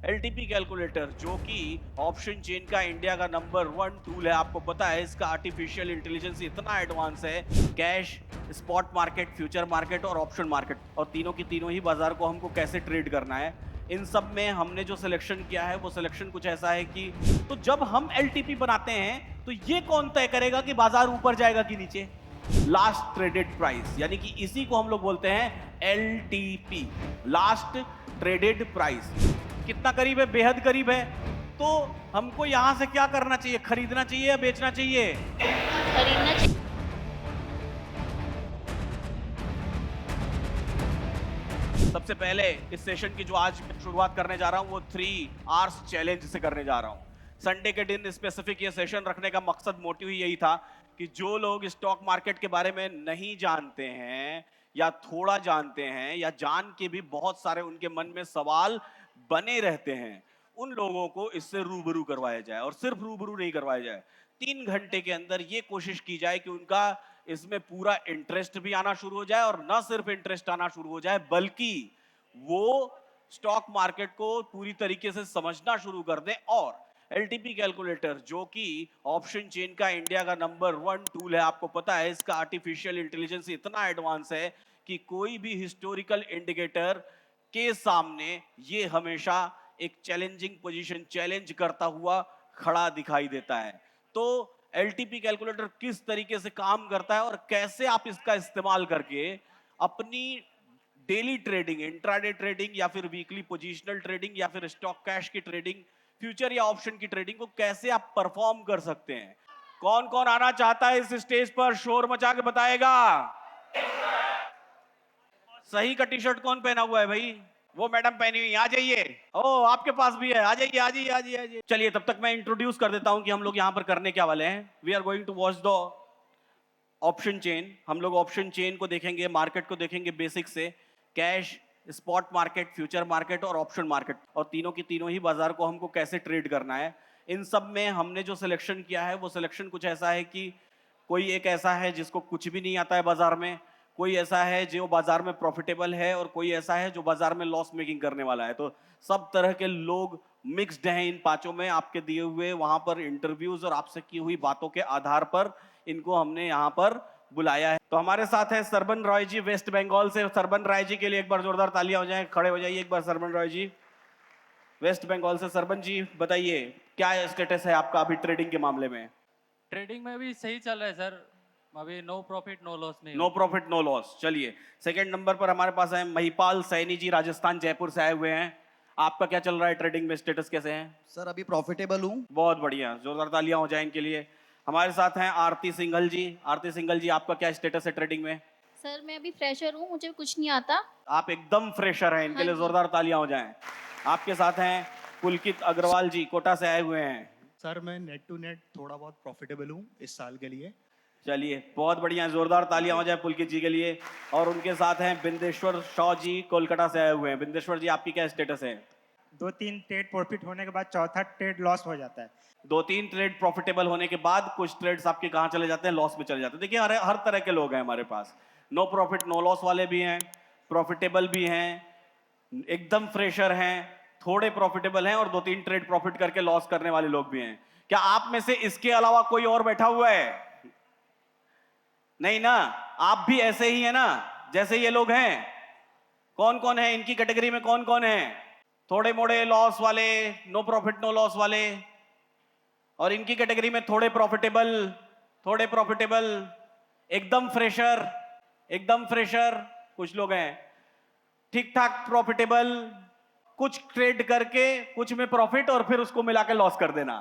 LTP calculator जो कि option chain का इंडिया का नंबर 1 टूल है। आपको पता है इसका आर्टिफिशियल इंटेलिजेंस इतना एडवांस है। Cash, spot market, future market और ऑप्शन मार्केट, और तीनों की तीनों ही बाजार को हमको कैसे ट्रेड करना है, इन सब में हमने जो सिलेक्शन किया है वो सिलेक्शन कुछ ऐसा है कि तो जब हम एलटीपी बनाते हैं तो ये कौन तय करेगा कि बाजार ऊपर जाएगा कि नीचे? लास्ट ट्रेडेड प्राइस, यानी कि इसी को हम लोग बोलते हैं एलटीपी, लास्ट ट्रेडेड प्राइस। कितना करीब है? बेहद करीब है। तो हमको यहां से क्या करना चाहिए? खरीदना चाहिए या बेचना चाहिए? खरीदना चाहिए। सबसे पहले इस सेशन की जो आज मैं शुरुआत करने जा रहा हूं वो 3 आवर्स चैलेंज से करने जा रहा हूं। संडे के दिन स्पेसिफिक ये सेशन रखने का मकसद, मोटिव ही यही था कि जो लोग स्टॉक मार्केट के बारे में नहीं जानते हैं या थोड़ा जानते हैं या जान के भी बहुत सारे उनके मन में सवाल बने रहते हैं, उन लोगों को इससे रूबरू करवाया जाए। और सिर्फ रूबरू नहीं करवाया जाए, 3 घंटे के अंदर ये कोशिश की जाए कि उनका इसमें पूरा इंटरेस्ट भी आना शुरू हो जाए, और ना सिर्फ इंटरेस्ट आना शुरू हो जाए बल्कि वो स्टॉक मार्केट को पूरी तरीके से समझना शुरू कर दें। और एलटीपी कैलकुलेटर जो कि ऑप्शन चेन का इंडिया का नंबर 1 टूल है, आपको पता है इसका आर्टिफिशियल इंटेलिजेंस इतना एडवांस है कि कोई भी हिस्टोरिकल इंडिकेटर के सामने ये हमेशा एक चैलेंजिंग पोजीशन चैलेंज करता हुआ खड़ा दिखाई देता है। तो एलटीपी कैलकुलेटर किस तरीके से काम करता है और कैसे आप इसका इस्तेमाल करके अपनी डेली ट्रेडिंग, इंट्राडे ट्रेडिंग या फिर वीकली पोजीशनल ट्रेडिंग या फिर स्टॉक कैश की ट्रेडिंग, फ्यूचर या ऑप्शन की ट्रेडिंग को कैसे आप परफॉर्म कर सकते हैं। कौन कौन आना चाहता है इस स्टेज पर? शोर मचा के बताएगा। सही का टी शर्ट कौन पहना हुआ है भाई? वो मैडम पहनी हुई, आ जाइए। ओ, आपके पास भी है, आ जाइए आ जाइए आ जाइए आ जाइए। चलिए तब तक मैं इंट्रोड्यूस कर देता हूं कि हम लोग यहां पर करने क्या वाले हैं। We are going to watch the option chain. हम लोग ऑप्शन चेन को देखेंगे, मार्केट को देखेंगे बेसिक से, cash, spot market, future market और ऑप्शन मार्केट, और तीनों की तीनों ही बाजार को हमको कैसे ट्रेड करना है। इन सब में हमने जो सिलेक्शन किया है वो सिलेक्शन कुछ ऐसा है कि कोई एक ऐसा है जिसको कुछ भी नहीं आता है बाजार में, कोई ऐसा है जो बाजार में प्रॉफिटेबल है, और कोई ऐसा है जो बाजार में लॉस मेकिंग करने वाला है। तो सब तरह के लोग मिक्स्ड हैं इन पांचों में। आपके दिए हुए वहां पर इंटरव्यूज और आपसे की हुई बातों के आधार पर इनको हमने यहाँ पर बुलाया है। तो हमारे साथ है सरबन रॉय जी, वेस्ट बंगाल से। सरबन रॉय जी के लिए एक बार जोरदार तालियां हो जाएं, खड़े हो जाइए एक बार। सरबन रॉय जी वेस्ट बंगाल से। सरबन जी बताइए, क्या स्टेटस है आपका अभी ट्रेडिंग के मामले में? ट्रेडिंग में भी सही चल रहा है सर। अभी नो प्रॉफिट नो लॉस में नो प्रॉफिट नो लॉस। चलिए, सेकंड नंबर पर हमारे पास है महिपाल सैनी जी, राजस्थान जयपुर से आए हुए हैं। आपका क्या चल रहा है ट्रेडिंग में? स्टेटस कैसे हैं? सर अभी प्रॉफिटेबल हूँ। बहुत बढ़िया, जोरदार तालियां हो जाए इनके लिए। हमारे साथ हैं आरती सिंघल जी। आरती सिंघल जी, आपका क्या स्टेटस है ट्रेडिंग में? सर मैं अभी फ्रेशर हूँ, मुझे कुछ नहीं आता। आप एकदम फ्रेशर हैं, इनके हाँ लिए जी। जोरदार तालियां हो जाएं। आपके साथ हैं पुलकित अग्रवाल जी, कोटा से आए हुए हैं। सर मैं नेट टू नेट थोड़ा बहुत प्रॉफिटेबल हूँ इस साल के लिए। चलिए, बहुत बढ़िया, जोरदार तालियां हो जाए पुलकित जी के लिए। और उनके साथ हैं बिंदेश्वर शॉ जी, कोलकाता से आए हुए हैं। बिंदेश्वर जी, आपकी क्या स्टेटस है? 2-3 ट्रेड प्रॉफिट होने के बाद चौथा ट्रेड लॉस हो जाता है। 2-3 ट्रेड प्रॉफिटेबल होने के बाद कुछ ट्रेड्स आपके कहाँ चले जाते हैं? लॉस में चले जाते हैं। देखिए, हर तरह के लोग हैं हमारे पास। नो प्रॉफिट नो लॉस वाले भी हैं, प्रॉफिटेबल भी हैं, एकदम फ्रेशर हैं, थोड़े प्रॉफिटेबल हैं, और 2-3 ट्रेड प्रॉफिट करके लॉस करने वाले लोग भी हैं। क्या आप में से इसके अलावा कोई और बैठा हुआ है? नहीं ना? आप भी ऐसे ही है ना जैसे ये लोग हैं? कौन कौन है इनकी कैटेगरी में? कौन कौन है थोड़े मोड़े लॉस वाले, नो प्रॉफिट नो लॉस वाले, और इनकी कैटेगरी में थोड़े प्रॉफिटेबल, एकदम फ्रेशर, एकदम फ्रेशर? कुछ लोग हैं ठीक ठाक प्रॉफिटेबल, कुछ ट्रेड करके कुछ में प्रॉफिट और फिर उसको मिला के लॉस कर देना,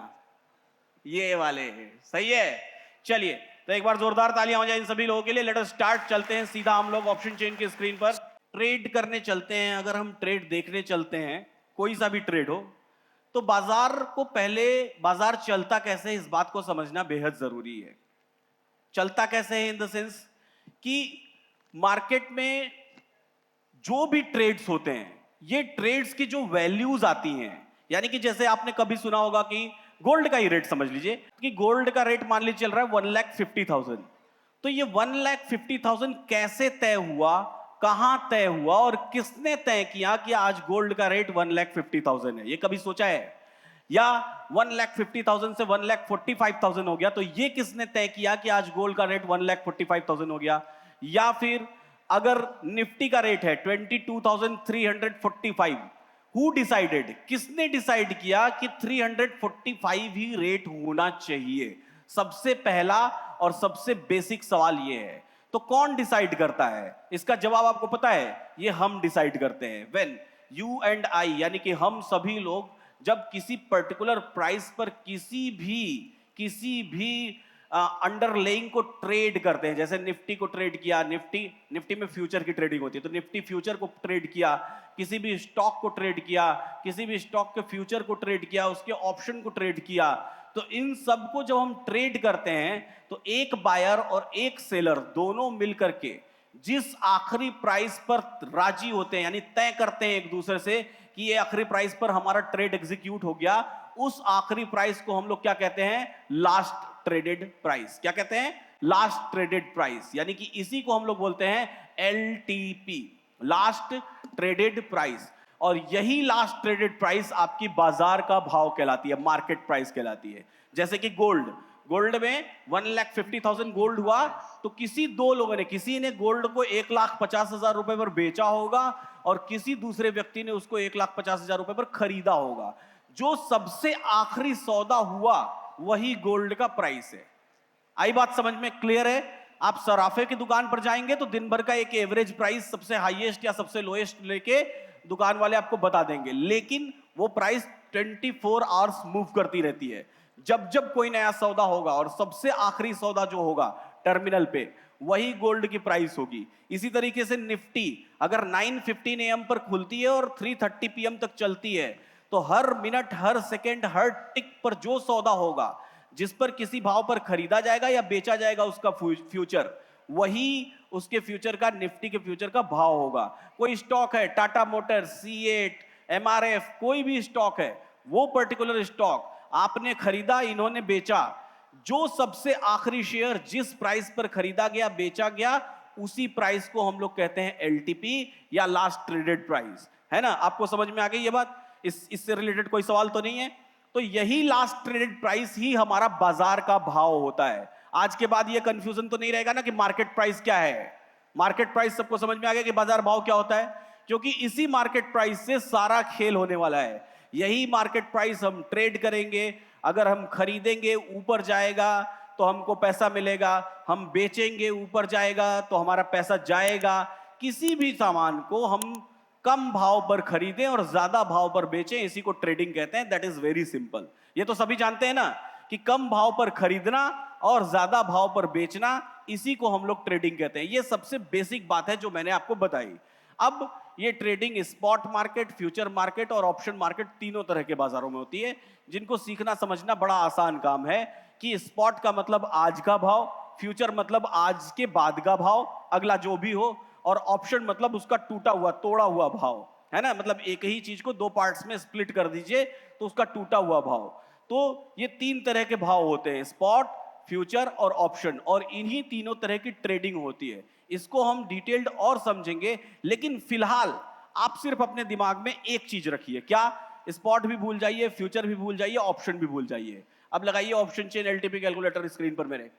ये वाले। सही है। चलिए, तो एक बार जोरदार तालियां हो जाए इन सभी लोगों के लिए। Let us start. चलते हैं सीधा हम लोग ऑप्शन चेन की स्क्रीन पर, ट्रेड करने चलते हैं। अगर हम ट्रेड देखने चलते हैं, कोई सा भी ट्रेड हो, तो बाजार को पहले, बाजार चलता कैसे है इस बात को समझना बेहद जरूरी है। चलता कैसे है इन द सेंस कि मार्केट में जो भी ट्रेड्स होते हैं, ये ट्रेड्स की जो वैल्यूज आती हैं, यानी कि जैसे आपने कभी सुना होगा कि गोल्ड का ही रेट समझ लीजिए कि गोल्ड का रेट मान लीजिए चल रहा है 1,50,000। तो ये 1,50,000 कैसे तय हुआ, कहां तय हुआ और किसने तय किया कि आज गोल्ड का रेट 1,50,000 है? ये कभी सोचा है? या 1,50,000 से 1,45,000 हो गया, तो ये किसने तय किया कि आज गोल्ड का रेट 1,45,000 हो गया? या फिर अगर निफ्टी का रेट है 22,345, हु डिसाइडेड, किसने डिसाइड किया कि 345 ही रेट होना चाहिए? सबसे पहला और सबसे बेसिक सवाल ये है। तो कौन डिसाइड करता है? इसका जवाब आपको पता है, ये हम डिसाइड करते हैं। व्हेन यू एंड आई, यानी कि हम सभी लोग जब किसी पर्टिकुलर प्राइस पर किसी भी अंडरलेइंग को ट्रेड करते हैं, जैसे निफ्टी को ट्रेड किया, निफ्टी में फ्यूचर की ट्रेडिंग होती है, तो निफ्टी फ्यूचर को ट्रेड किया, किसी भी स्टॉक को ट्रेड किया, किसी भी स्टॉक के फ्यूचर को ट्रेड किया, उसके ऑप्शन को ट्रेड किया, तो इन सब को जब हम ट्रेड करते हैं तो एक बायर और एक सेलर दोनों मिलकर के जिस आखिरी प्राइस पर राजी होते हैं, यानी तय करते हैं एक दूसरे से कि ये आखिरी प्राइस पर हमारा ट्रेड एग्जीक्यूट हो गया, उस आखिरी प्राइस को हम लोग क्या कहते हैं? Last traded price. क्या कहते हैं? Last traded price. यानी कि इसी को हम लोग बोलते हैं LTP, लास्ट ट्रेडेड प्राइस। और यही लास्ट ट्रेडेड प्राइस आपकी बाजार का भाव कहलाती है, मार्केट प्राइस कहलाती है। जैसे कि गोल्ड में 1,50,000 गोल्ड हुआ, तो किसी दो लोगों ने, किसी ने गोल्ड को 1,50,000 रुपए पर बेचा होगा और किसी दूसरे व्यक्ति ने उसको 1,50,000 रुपए पर खरीदा होगा। जो सबसे आखिरी सौदा हुआ वही गोल्ड का प्राइस है। आई बात समझ में? क्लियर है? आप सराफे की दुकान पर जाएंगे तो दिन भर का एक एवरेज प्राइस सबसे हाईएस्ट या सबसे लोएस्ट लेके दुकान वाले आपको बता देंगे, लेकिन वो प्राइस 24 आवर्स मूव करती रहती है। जब कोई नया सौदा होगा और सबसे आखिरी सौदा जो होगा टर्मिनल पे, वही गोल्ड की प्राइस होगी। इसी तरीके से निफ्टी अगर 9:15 AM पर खुलती है और 3:30 PM तक चलती है, तो हर मिनट, हर सेकेंड, हर टिक पर जो सौदा होगा, जिस पर किसी भाव पर खरीदा जाएगा या बेचा जाएगा उसका फ्यूचर, वही उसके फ्यूचर का, निफ्टी के फ्यूचर का भाव होगा। कोई स्टॉक है, टाटा मोटर्स, C8, MRF, कोई भी स्टॉक है, वो पर्टिकुलर स्टॉक आपने खरीदा, इन्होंने बेचा, जो सबसे आखिरी शेयर जिस प्राइस पर खरीदा गया, बेचा गया, उसी प्राइस को हम लोग कहते हैं LTP या लास्ट ट्रेडेड प्राइस। है ना? आपको समझ में आ गई ये बात? इससे रिलेटेड कोई सवाल तो नहीं है? तो यही लास्ट ट्रेडेड प्राइस ही हमारा बाजार का भाव होता है। आज के बाद ये कंफ्यूजन तो नहीं रहेगा ना कि मार्केट प्राइस क्या है। मार्केट प्राइस सबको समझ में आ गया कि बाजार भाव क्या होता है, क्योंकि इसी मार्केट प्राइस से सारा खेल होने वाला है। यही मार्केट प्राइस हम ट्रेड करेंगे। अगर हम खरीदेंगे, ऊपर जाएगा तो हमको पैसा मिलेगा, हम बेचेंगे, ऊपर जाएगा तो हमारा पैसा जाएगा। किसी भी सामान को हम कम भाव पर खरीदें और ज्यादा भाव पर बेचें, इसी को ट्रेडिंग कहते हैं। That is very simple. ये तो सभी जानते हैं ना कि कम भाव पर खरीदना और ज्यादा भाव पर बेचना, इसी को हम लोग ट्रेडिंग कहते हैं। ये सबसे बेसिक बात है जो मैंने आपको बताई। अब ये trading spot market, future market और ऑप्शन मार्केट तीनों तरह के बाजारों में होती है, जिनको सीखना समझना बड़ा आसान काम है कि स्पॉट का मतलब आज का भाव, फ्यूचर मतलब आज के बाद का भाव, अगला जो भी हो, और ऑप्शन मतलब उसका टूटा हुआ, तोड़ा हुआ भाव। है ना? मतलब एक ही चीज को दो पार्ट्स में स्प्लिट कर दीजिए तो उसका टूटा हुआ भाव। तो ये तीन तरह के भाव होते हैं, स्पॉट, फ्यूचर और ऑप्शन, और इन्हीं तीनों तरह की ट्रेडिंग होती है। इसको हम डिटेल्ड और समझेंगे, लेकिन फिलहाल आप सिर्फ अपने दिमाग में एक चीज रखिए। क्या? स्पॉट भी भूल जाइए, फ्यूचर भी भूल जाइए, ऑप्शन भी भूल जाइए। अब लगाइए option chain LTP calculator screen पर मेरे।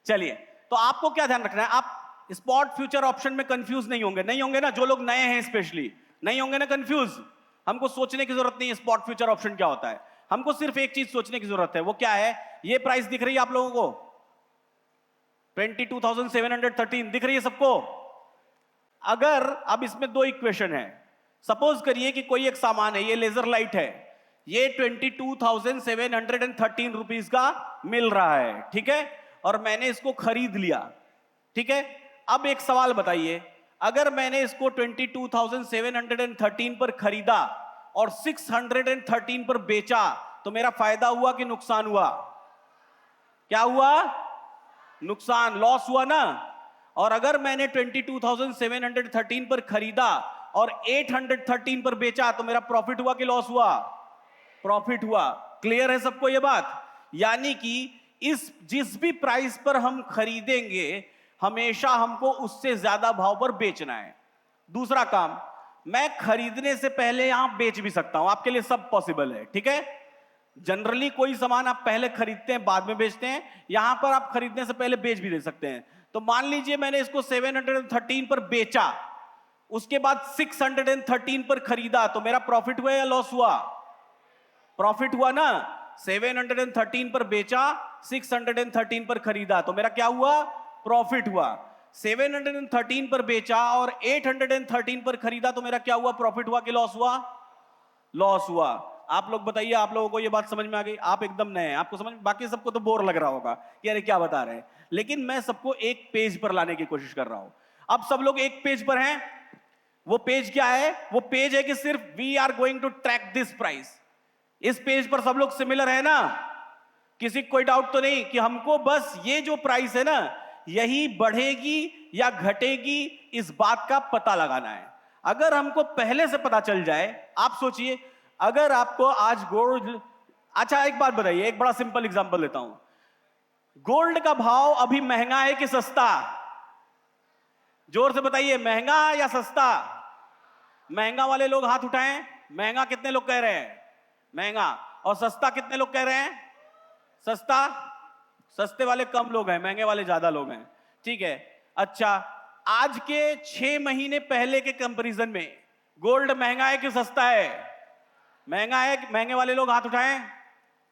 चलिए, तो आपको क्या ध्यान रखना है? आप स्पॉट, फ्यूचर, ऑप्शन में कंफ्यूज नहीं होंगे ना? जो लोग नए हैं स्पेशली नहीं होंगे ना कंफ्यूज? हमको सोचने की जरूरत नहीं है स्पॉट, फ्यूचर, ऑप्शन क्या होता है। हमको सिर्फ एक चीज सोचने की जरूरत है, वो क्या है? ये प्राइस दिख रही है आप लोगों को? 22,713 दिख रही है सबको? अगर अब इसमें दो इक्वेशन है। सपोज करिए कि कोई एक सामान है, ये लेजर लाइट है, ये 22,713 रुपीज का मिल रहा है, ठीक है, और मैंने इसको खरीद लिया, ठीक है। अब एक सवाल बताइए, अगर मैंने इसको 22,713 पर खरीदा और 613 पर बेचा तो मेरा फायदा हुआ कि नुकसान हुआ? क्या हुआ? नुकसान, लॉस हुआ ना। और अगर मैंने 22,713 पर खरीदा और 813 पर बेचा तो मेरा प्रॉफिट हुआ कि लॉस हुआ? प्रॉफिट हुआ। क्लियर है सबको ये बात? यानी कि जिस भी प्राइस पर हम खरीदेंगे हमेशा हमको उससे ज्यादा भाव पर बेचना है। दूसरा काम, मैं खरीदने से पहले यहां बेच भी सकता हूं, आपके लिए सब पॉसिबल है, ठीक है। जनरली कोई सामान आप पहले खरीदते हैं बाद में बेचते हैं, यहां पर आप खरीदने से पहले बेच भी दे सकते हैं। तो मान लीजिए मैंने इसको 713 पर बेचा, उसके बाद 613 पर खरीदा, तो मेरा प्रॉफिट हुआ या लॉस हुआ? प्रॉफिट हुआ ना। 713 पर बेचा, 613 पर खरीदा, तो मेरा क्या हुआ? प्रॉफिट हुआ। 713 पर बेचा और 813 पर खरीदा, तो मेरा क्या हुआ? प्रॉफिट हुआ कि लॉस हुआ? लॉस हुआ। आप लोग बताइए, आप लोगों को ये बात समझ में आ गई? आप एकदम नए हैं, आपको समझ, बाकी सबको तो बोर लग रहा होगा कि अरे क्या बता रहे हैं, लेकिन मैं सबको एक पेज पर लाने की कोशिश कर रहा हूं। अब सब लोग एक पेज पर हैं। वो पेज क्या है? वो पेज है कि सिर्फ we are going to track this price. इस पेज पर सब लोग सिमिलर है ना? किसी कोई डाउट तो नहीं कि हमको बस ये जो प्राइस है ना, यही बढ़ेगी या घटेगी, इस बात का पता लगाना है। अगर हमको पहले से पता चल जाए, आप सोचिए, अगर आपको आज गोल्ड, अच्छा एक बात बताइए, एक बड़ा सिंपल एग्जांपल लेता हूं, गोल्ड का भाव अभी महंगा है कि सस्ता? जोर से बताइए, महंगा या सस्ता? महंगा वाले लोग हाथ उठाएं। महंगा कितने लोग कह रहे हैं? महंगा। और सस्ता कितने लोग कह रहे हैं? सस्ता। सस्ते वाले कम लोग हैं, महंगे वाले ज्यादा लोग हैं, ठीक है। अच्छा, आज के 6 महीने पहले के कंपैरिजन में गोल्ड महंगा है कि सस्ता है? महंगा है। महंगे वाले लोग हाथ उठाएं,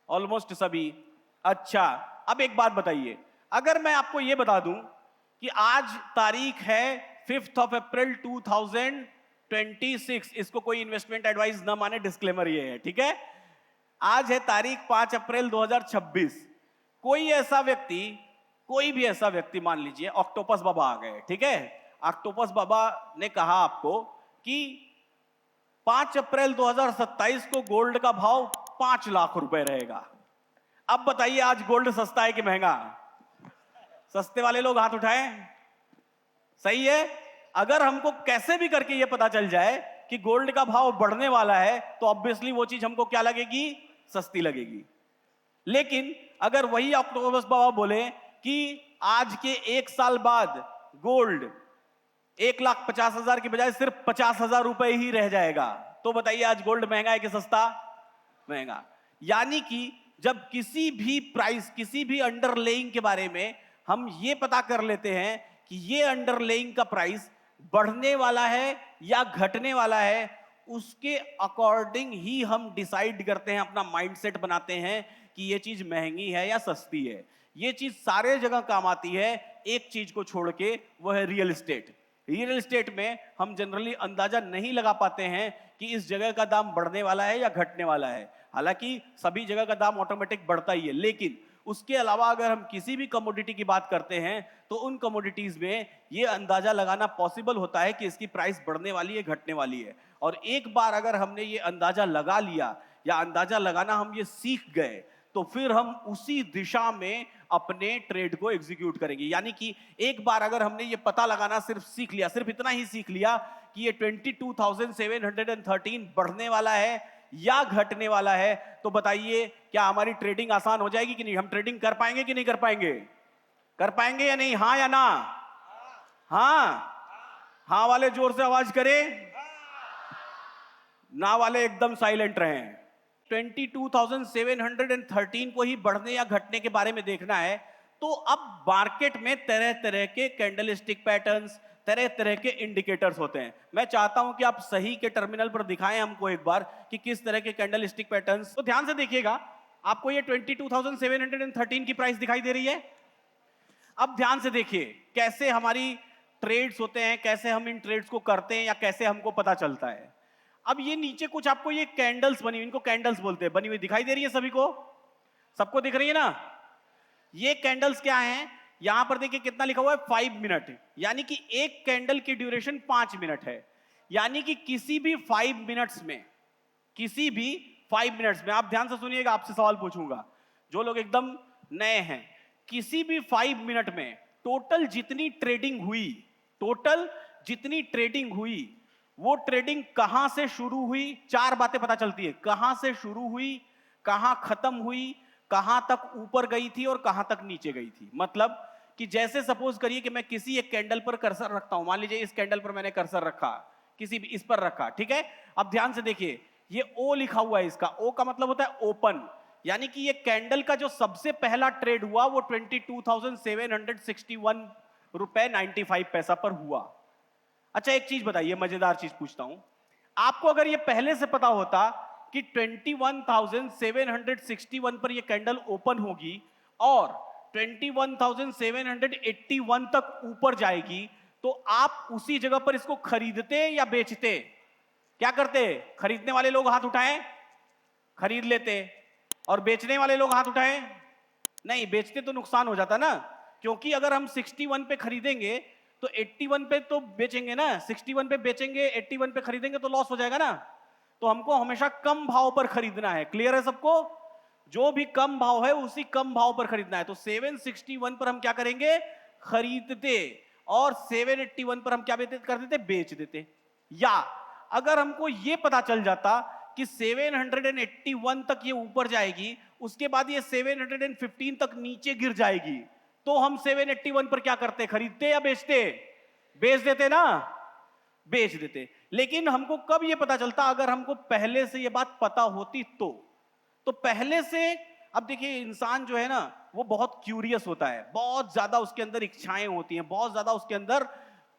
ऑलमोस्ट सभी। अच्छा, अब एक बात बताइए, अगर मैं आपको यह बता दूं कि आज तारीख है 5 अप्रैल 2026, इसको कोई इन्वेस्टमेंट एडवाइस ना माने, डिस्क्लेमर ये है, ठीक है। आज है तारीख 5 अप्रैल 2026। कोई ऐसा व्यक्ति, कोई भी ऐसा व्यक्ति, मान लीजिए ऑक्टोपस बाबा आ गए, ठीक है। ऑक्टोपस बाबा ने कहा आपको कि 5 अप्रैल 2027 को गोल्ड का भाव 5 लाख रुपए रहेगा। अब बताइए, आज गोल्ड सस्ता है कि महंगा? सस्ते वाले लोग हाथ उठाएं। सही है। अगर हमको कैसे भी करके यह पता चल जाए कि गोल्ड का भाव बढ़ने वाला है, तो ऑब्वियसली वो चीज हमको क्या लगेगी? सस्ती लगेगी। लेकिन अगर वही ऑक्टोपस बाबा बोले कि आज के 1 साल बाद गोल्ड 1,50,000 की बजाय सिर्फ 50,000 रुपए ही रह जाएगा, तो बताइए आज गोल्ड महंगा है कि सस्ता? महंगा। यानी कि जब किसी भी प्राइस, किसी भी अंडरलेइंग के बारे में हम ये पता कर लेते हैं कि ये अंडरलेइंग का प्राइस बढ़ने वाला है या घटने वाला है, उसके अकॉर्डिंग ही हम डिसाइड करते हैं, अपना माइंडसेट बनाते हैं कि ये चीज महंगी है या सस्ती है। ये चीज सारे जगह काम आती है, एक चीज को छोड़ के, वो है रियल एस्टेट। रियल एस्टेट में हम जनरली अंदाजा नहीं लगा पाते हैं कि इस जगह का दाम बढ़ने वाला है या घटने वाला है। हालांकि सभी जगह का दाम ऑटोमेटिक बढ़ता ही है, लेकिन उसके अलावा अगर हम किसी भी कमोडिटी की बात करते हैं तो उन कमोडिटीज में ये अंदाजा लगाना पॉसिबल होता है कि इसकी प्राइस बढ़ने वाली है, घटने वाली है। और एक बार अगर हमने ये अंदाजा लगा लिया या अंदाजा लगाना हम ये सीख गए, तो फिर हम उसी दिशा में अपने ट्रेड को एग्जीक्यूट करेंगे। यानी कि एक बार अगर हमने ये पता लगाना सिर्फ सीख लिया, सिर्फ इतना ही सीख लिया कि ये 22,713 बढ़ने वाला है या घटने वाला है, तो बताइए क्या हमारी ट्रेडिंग आसान हो जाएगी कि नहीं? हम ट्रेडिंग कर पाएंगे कि नहीं कर पाएंगे? कर पाएंगे या नहीं? हाँ या ना? हाँ। हाँ वाले जोर से आवाज करें, ना वाले एकदम साइलेंट रहें। 22,713 को ही बढ़ने या घटने के बारे में देखना है, तो अब मार्केट में तरह तरह के कैंडलस्टिक पैटर्न्स, तरह तरह के इंडिकेटर्स होते हैं। मैं चाहता हूं कि आप सही के टर्मिनल पर दिखाएं हमको एक बार कि किस तरह के कैंडलस्टिक पैटर्न्स। तो ध्यान से देखिएगा, आपको ये 22,713 की प्राइस दिखाई दे रही है। अब ध्यान से देखिए कैसे हमारी ट्रेड्स होते हैं, कैसे हम इन ट्रेड्स को करते हैं या कैसे हमको पता चलता है। अब ये नीचे कुछ आपको ये कैंडल्स बनी हुई, इनको कैंडल्स बोलते हैं, बनी हुई दिखाई दे रही है सभी को? सबको दिख रही है ना? ये कैंडल्स क्या हैं? यहां पर देखिए कितना लिखा हुआ है, 5 मिनट, यानी कि एक कैंडल की ड्यूरेशन 5 मिनट है। यानी कि किसी भी 5 मिनट्स में, किसी भी 5 मिनट्स में, आप ध्यान से सुनिएगा, आपसे सवाल पूछूंगा, जो लोग एकदम नए हैं, किसी भी 5 मिनट में टोटल जितनी ट्रेडिंग हुई, टोटल जितनी ट्रेडिंग हुई, वो ट्रेडिंग कहां से शुरू हुई? 4 बातें पता चलती है, कहां से शुरू हुई, कहां खत्म हुई, कहां तक ऊपर गई थी और कहां तक नीचे गई थी। मतलब कि जैसे सपोज करिए कि मैं किसी एक कैंडल पर कर्सर रखता हूं, मान लीजिए इस कैंडल पर मैंने कर्सर रखा, किसी भी इस पर रखा, ठीक है। अब ध्यान से देखिए, ये ओ लिखा हुआ है, इसका ओ का मतलब होता है ओपन, यानी कि ये कैंडल का जो सबसे पहला ट्रेड हुआ वो 22,761 रुपए 95 पैसा पर हुआ। अच्छा एक चीज बताइए, मजेदार चीज पूछता हूं, आपको अगर ये पहले से पता होता कि 21,761 पर ये कैंडल ओपन होगी और 21,781 तक ऊपर जाएगी, तो आप उसी जगह पर इसको खरीदते या बेचते? क्या करते? खरीदने वाले लोग हाथ उठाएं, खरीद लेते, और बेचने वाले लोग हाथ उठाएं, नहीं, बेचते तो नुकसान हो जाता ना, क्योंकि अगर हम 61 पे खरीदेंगे तो 81 पे तो बेचेंगे ना, 61 पे बेचेंगे, 81 पे खरीदेंगे तो लॉस हो जाएगा ना। तो हमको हमेशा कम भाव पर खरीदना है। क्लियर है सबको? जो भी कम भाव है उसी कम भाव पर खरीदना है। तो 761 पर हम क्या करेंगे? खरीदते, और 781 पर हम क्या कर देते? बेच देते। या अगर हमको ये पता चल जाता कि 781 तक ये ऊपर जाएगी, उसके बाद ये 715 तक नीचे गिर जाएगी, तो हम 781 पर क्या करते? खरीदते या बेचते? बेच देते ना, बेच देते। लेकिन हमको कब ये पता चलता? अगर हमको पहले से ये बात पता होती तो पहले से, अब देखिए इंसान जो है ना वो बहुत क्यूरियस होता है, बहुत ज्यादा उसके अंदर इच्छाएं होती हैं, बहुत ज्यादा उसके अंदर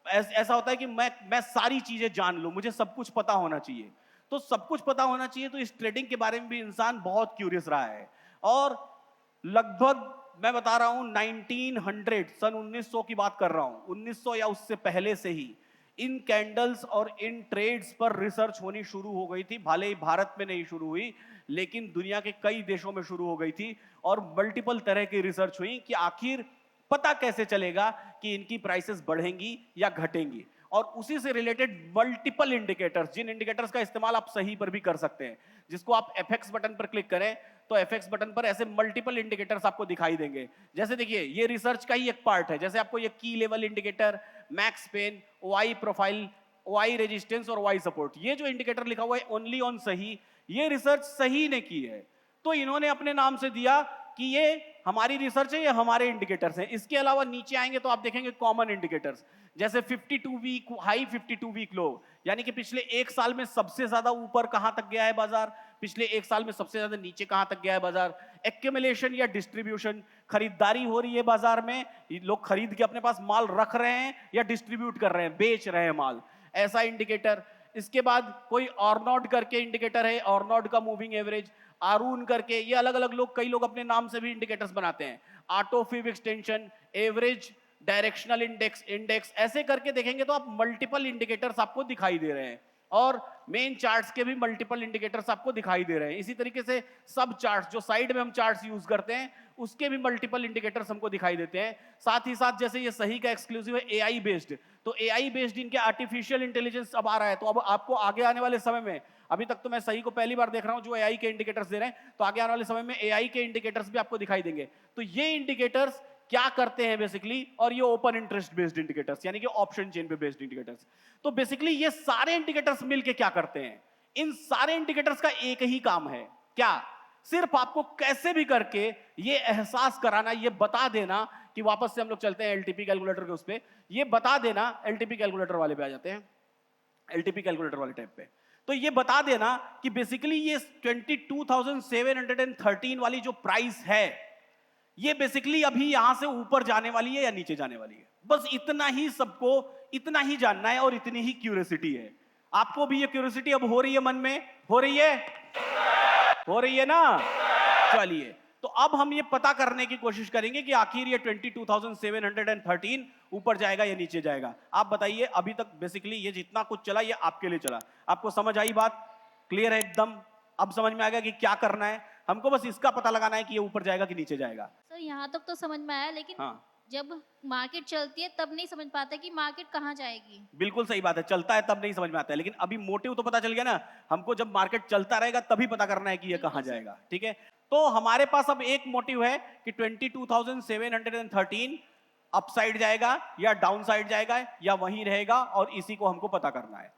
ऐसा होता है कि मैं सारी चीजें जान लूं, मुझे सब कुछ पता होना चाहिए। तो सब कुछ पता होना चाहिए, तो इस ट्रेडिंग के बारे में भी इंसान बहुत क्यूरियस रहा है। और लगभग मैं बता रहा हूं 1900, सन 1900 की बात कर रहा हूं, 1900 या उससे पहले से ही इन कैंडल्स और इन ट्रेड्स पर रिसर्च होनी शुरू हो गई थी। भले ही भारत में नहीं शुरू हुई, लेकिन दुनिया के कई देशों में शुरू हो गई थी, और मल्टीपल तरह की रिसर्च हुई कि आखिर पता कैसे चलेगा कि इनकी प्राइसेस बढ़ेंगी या घटेंगी। और उसी से रिलेटेड मल्टीपल इंडिकेटर्स, जिन इंडिकेटर्स का इस्तेमाल आप सही पर भी कर सकते हैं, जिसको आप एफएक्स बटन पर क्लिक करें तो एफएक्स बटन पर ऐसे मल्टीपल इंडिकेटर्स आपको दिखाई देंगे। जैसे देखिए, ये रिसर्च का ही एक पार्ट है। जैसे आपको ये की level indicator, max pain, Y profile, Y resistance और वाई सपोर्ट, ये जो इंडिकेटर लिखा हुआ है ओनली ऑन सही, ये रिसर्च सही ने की है, तो इन्होंने अपने नाम से दिया कि ये हमारी रिसर्च है, ये हमारे इंडिकेटर्स हैं। इसके अलावा नीचे आएंगे तो आप देखेंगे कॉमन इंडिकेटर्स, जैसे 52 वीक हाई, 52 वीक लो, यानी कि पिछले एक साल में सबसे ज्यादा ऊपर कहां तक गया है बाजार, पिछले एक साल में सबसे ज्यादा नीचे कहां तक गया है बाजार, एक्यूमुलेशन या डिस्ट्रीब्यूशन, खरीदारी हो रही है बाजार में, लोग खरीद के अपने पास माल रख रहे हैं या डिस्ट्रीब्यूट कर रहे हैं, बेच रहे हैं माल, ऐसा इंडिकेटर। इसके बाद कोई ऑर्नोड करके इंडिकेटर है, ऑर्नोड का मूविंग एवरेज, आरून करके, ये अलग अलग लोग, कई लोग अपने नाम से भी इंडिकेटर्स बनाते हैं, auto fib extension, average directional index, ऐसे करके देखेंगे तो आप मल्टीपल इंडिकेटर्स आपको दिखाई दे रहे हैं, और मेन चार्ट्स के भी मल्टीपल इंडिकेटर्स आपको दिखाई दे रहे हैं। इसी तरीके से सब चार्ट्स, जो साइड में हम चार्ट्स यूज करते हैं, उसके भी मल्टीपल इंडिकेटर्स हमको दिखाई देते हैं। साथ ही साथ जैसे ये सही का एक्सक्लूसिव है एआई बेस्ड, तो एआई बेस्ड इनके आर्टिफिशियल इंटेलिजेंस अब आ रहा है, तो अब आपको आगे आने वाले समय में, अभी तक तो मैं सही को पहली बार देख रहा हूं जो एआई के इंडिकेटर्स दे रहे हैं, तो आगे आने वाले समय में एआई के इंडिकेटर्स भी आपको दिखाई देंगे। तो ये इंडिकेटर्स क्या करते हैं बेसिकली, और ये ओपन इंटरेस्ट बेस्ड इंडिकेटर्स, यानी कि ऑप्शन चेन पे बेस्ड इंडिकेटर्स। तो बेसिकली ये सारे इंडिकेटर्स मिलके क्या करते हैं? इन सारे इंडिकेटर्स का एक ही काम है, क्या? सिर्फ आपको कैसे भी करके ये एहसास कराना, ये बता देना कि, वापस से हम लोग चलते हैं एलटीपी कैलकुलेटर के उस पे, ये बता देना, एलटीपी कैलकुलेटर वाले पे आ जाते हैं, एलटीपी कैलकुलेटर वाले टाइप पे, तो ये बता देना कि बेसिकली ये 22,713 वाली जो प्राइस है, ये बेसिकली अभी यहां से ऊपर जाने वाली है या नीचे जाने वाली है। बस इतना ही सबको, इतना ही जानना है, और इतनी ही क्यूरियोसिटी है। आपको भी ये क्यूरियोसिटी अब हो रही है मन में? हो रही है? हो रही है ना? चलिए, तो अब हम ये पता करने की कोशिश करेंगे कि आखिर ये 22,713 ऊपर जाएगा या नीचे जाएगा। आप बताइए, अभी तक बेसिकली ये जितना कुछ चला ये आपके लिए चला। आपको समझ आई बात? क्लियर है एकदम? अब समझ में आ गया कि क्या करना है? हमको बस इसका पता लगाना है कि ये ऊपर जाएगा कि नीचे जाएगा। सर यहाँ तक तो समझ में आया, लेकिन हाँ, जब मार्केट चलती है तब नहीं समझ पाता कि मार्केट कहाँ जाएगी। बिल्कुल सही बात है, चलता है तब नहीं समझ में आता है, लेकिन अभी मोटिव तो पता चल गया ना। हमको जब मार्केट चलता रहेगा तभी पता करना है कि ये कहां जाएगा। ठीक है, तो हमारे पास अब एक मोटिव है कि 22,713 अपसाइड जाएगा या डाउन साइड जाएगा या वहीं रहेगा, और इसी को हमको पता करना है।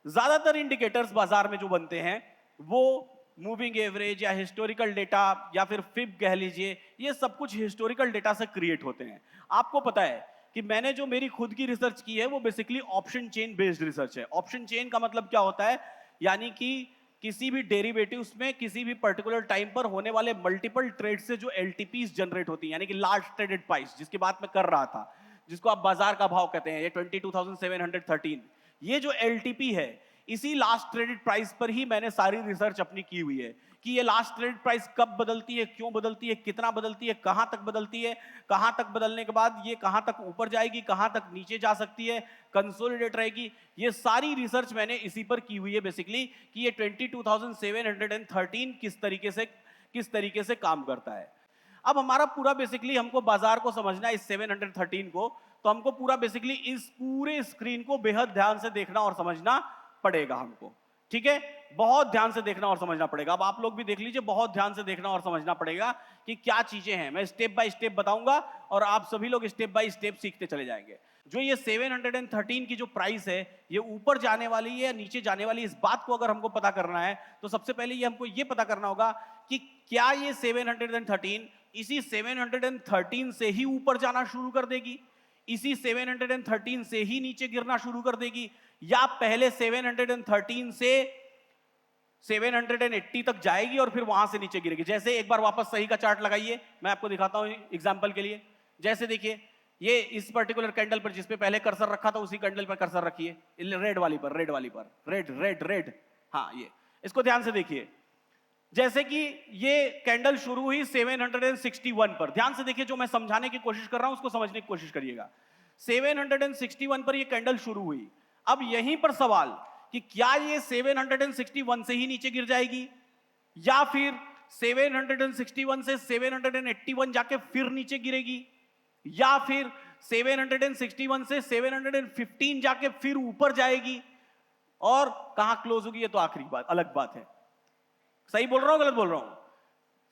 ज्यादातर इंडिकेटर्स बाजार में जो बनते हैं वो मूविंग एवरेज या हिस्टोरिकल डेटा या फिर फिब कह लीजिए, ये सब कुछ हिस्टोरिकल डेटा से क्रिएट होते हैं। आपको पता है कि मैंने जो मेरी खुद की रिसर्च की है वो basically option chain based research है। ऑप्शन चेन का मतलब क्या होता है, यानी कि किसी भी डेरिवेटिव्स में किसी भी पर्टिकुलर टाइम पर होने वाले मल्टीपल ट्रेड से जो एलटीपीज जनरेट होती हैं, यानी कि लार्ज ट्रेडेड प्राइस, जिसकी बात मैं कर रहा था, जिसको आप बाजार का भाव कहते हैं, ये 22,713, ये जो एलटीपी है, इसी लास्ट ट्रेडेड प्राइस पर ही मैंने सारी रिसर्च अपनी की हुई है कि ये लास्ट ट्रेडेड प्राइस कब बदलती है, क्यों बदलती है, कितना बदलती है, कहां तक बदलती है, कहां तक बदलने के बाद ये कहां तक ऊपर जाएगी, कहां तक नीचे जा सकती है, कंसोलिडेट रहेगी। ये सारी रिसर्च मैंने इसी पर की हुई है बेसिकली कि ये 22,713 किस तरीके से काम करता है। अब हमारा पूरा बेसिकली हमको बाजार को समझना है, इस 713 को, तो हमको पूरा बेसिकली इस पूरे स्क्रीन को बेहद ध्यान से देखना और समझना पड़ेगा हमको, ठीक है? बहुत ध्यान से देखना और समझना पड़ेगा। अब आप लोग भी देख लीजिए, बहुत ध्यान से देखना और समझना पड़ेगा कि क्या चीजें हैं। मैं स्टेप बाय स्टेप बताऊंगा और आप सभी लोग स्टेप बाय स्टेप सीखते चले जाएंगे। जो ये 713 की जो प्राइस है, ये ऊपर जाने वाली है या नीचे जाने वाली है, इस बात को अगर हमको पता करना है तो सबसे पहले ये हमको ये पता करना होगा कि क्या ये 713 इसी 713 से ही ऊपर जाना शुरू कर देगी, इसी 713 से ही नीचे गिरना शुरू कर देगी, या पहले 713 से 780 तक जाएगी और फिर वहां से नीचे गिरेगी। जैसे एक बार वापस सही का चार्ट लगाइए, मैं आपको दिखाता हूं एग्जांपल के लिए। जैसे देखिए, ये इस पर्टिकुलर कैंडल पर जिस पे पहले कर्सर रखा था उसी कैंडल पर कर्सर रखिए, रेड वाली पर, रेड, हाँ ये, इसको ध्यान से देखिए। जैसे कि ये कैंडल शुरू हुई 761 पर, ध्यान से देखिए, जो मैं समझाने की कोशिश कर रहा हूं उसको समझने की कोशिश करिएगा। 761 पर ये कैंडल शुरू हुई। अब यहीं पर सवाल कि क्या ये 761 से ही नीचे गिर जाएगी, या फिर 761 से 781 जाके फिर नीचे गिरेगी, या फिर 761 से 715 जाके फिर ऊपर जाएगी, और कहां क्लोज होगी ये तो आखिरी बात, अलग बात है। सही बोल रहा हूं गलत बोल रहा हूं?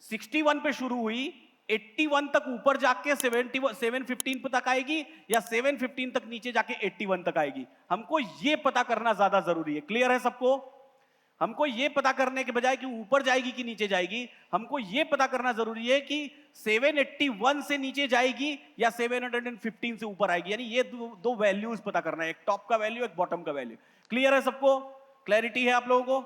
61 पे शुरू हुई, 81 तक ऊपर जाके 715 तक आएगी, या 715 तक नीचे जाके 81 तक आएगी। हमको ये पता करना ज्यादा जरूरी है। क्लियर है सबको? हमको ये पता करने के बजाय कि ऊपर जाएगी कि नीचे जाएगी, हमको ये पता करना जरूरी है कि 781 से नीचे जाएगी या 715 से ऊपर आएगी। यानी ये दो वैल्यूज पता करना है, एक टॉप का वैल्यू, एक बॉटम का वैल्यू। क्लियर है सबको? क्लैरिटी है आप लोगों को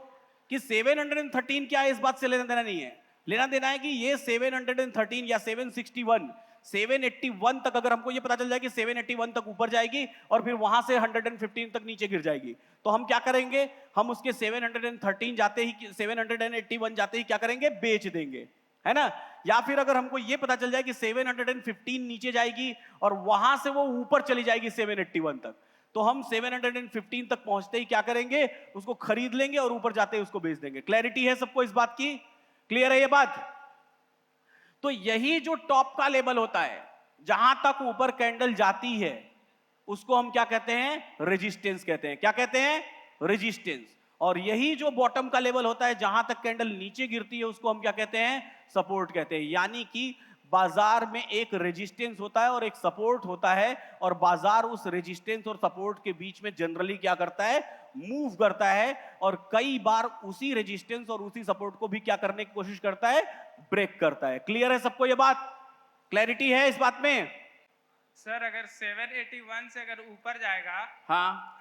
कि 713 क्या है, इस बात से लेना देना नहीं है। लेना देना है कि ये 713 या 761, 781 तक अगर हमको ये पता चल जाए कि 781 तक ऊपर जाएगी और फिर वहां से 115 तक नीचे गिर जाएगी, तो हम क्या करेंगे, हम उसके 713 जाते ही, 781 जाते ही क्या करेंगे, बेच देंगे, है ना? या फिर अगर हमको ये पता चल जाए कि 715 नीचे जाएगी और वहां से वो ऊपर चली जाएगी 781 तक, तो हम 715 तक पहुंचते ही क्या करेंगे, उसको खरीद लेंगे और ऊपर जाते ही उसको बेच देंगे। क्लैरिटी है सबको इस बात की? क्लियर है ये बात? तो यही जो टॉप का लेवल होता है, जहां तक ऊपर कैंडल जाती है, उसको हम क्या कहते हैं, रेजिस्टेंस कहते हैं। क्या कहते हैं? रेजिस्टेंस। और यही जो बॉटम का लेवल होता है, जहां तक कैंडल नीचे गिरती है, उसको हम क्या कहते हैं, सपोर्ट कहते हैं। यानी कि बाजार में एक रेजिस्टेंस होता है और एक सपोर्ट होता है, और बाजार उस रेजिस्टेंस और सपोर्ट के बीच में जनरली क्या करता है, मूव करता है, और कई बार उसी रेजिस्टेंस और उसी सपोर्ट को भी क्या करने की कोशिश करता है, ब्रेक करता है। क्लियर है सबको ये बात? क्लैरिटी है इस बात में? सर अगर 781 से अगर ऊपर जाएगा, हाँ,